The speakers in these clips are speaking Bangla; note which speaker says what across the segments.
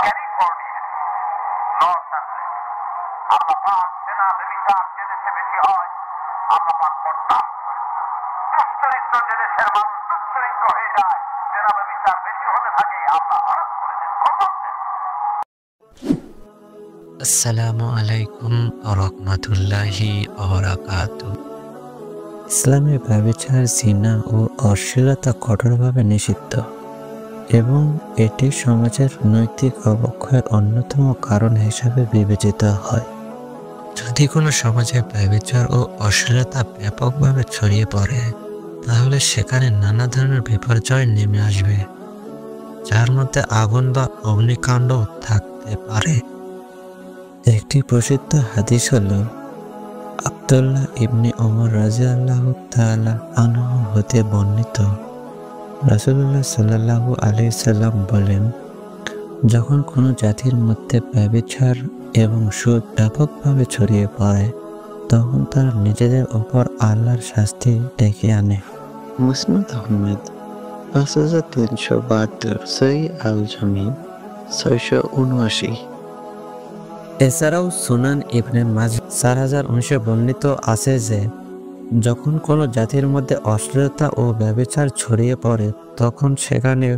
Speaker 1: California, Los Angeles. আল্লাহ পাক জেনা ব্যভিচার যে দেশে বেশি হয় আল্লাহ পাক বরদাস্ত করে। দুশ্চরিত্র যে দেশের মানুষ দুশ্চরিত্র হয়ে যায়, জেনা ব্যভিচার বেশি হতে থাকে, আল্লাহ মাফ করে দেন, খতম দেন।
Speaker 2: আসসালামু আলাইকুম ওয়া রাহমাতুল্লাহি ওয়া বারাকাতুহু। ইসলামে ব্যভিচার, জিনা ও অশ্লীলতা কঠোরভাবে নিষিদ্ধ এবং এটি সমাজের নৈতিক অবক্ষয়ের অন্যতম কারণ হিসাবে বিবেচিত হয়। যদি কোনো সমাজে ব্যভিচার ও অশ্লীলতা ব্যাপকভাবে ছড়িয়ে পড়ে, তাহলে সেখানে নানা ধরনের বিপর্যয় নেমে আসবে, যার মধ্যে আগুন বা অগ্নিকাণ্ড থাকতে পারে। একটি প্রসিদ্ধ হাদিস হল আব্দুল্লাহ ইবনে ওমর রাদিয়াল্লাহু তাআলা আনহু হতে বর্ণিত, রাসূলুল্লাহ সাল্লাল্লাহু আলাইহি সাল্লাম বলেন, যখন কোনো জাতির মধ্যে ব্যভিচার এবং সুদ ব্যাপকভাবে ছড়িয়ে পড়ে, তখন তারা নিজেদের ওপর আল্লাহর শাস্তি ডেকে আনে। মুসনাদ আহমেদ 5372, সহিহ আল জামি 679। এছাড়াও সুনান ইবনে মাজাহ 4900 বর্ণিত আছে যে, যখন কোনো জাতির মধ্যে অশ্লীলতা ও ব্যভিচার ছড়িয়ে পড়ে, তখন সেখানে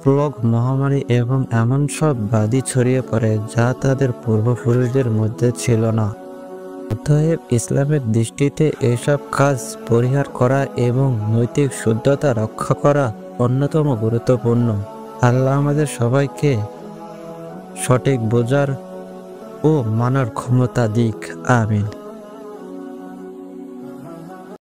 Speaker 2: প্লেগ, মহামারী এবং এমন সব ব্যাধি ছড়িয়ে পড়ে যা তাদের পূর্বপুরুষদের মধ্যে ছিল না। অতএব ইসলামের দৃষ্টিতে এসব কাজ পরিহার করা এবং নৈতিক শুদ্ধতা রক্ষা করা অন্যতম গুরুত্বপূর্ণ। আল্লাহ আমাদের সবাইকে সঠিক বোঝার ও মানার ক্ষমতা দিক। আমিন।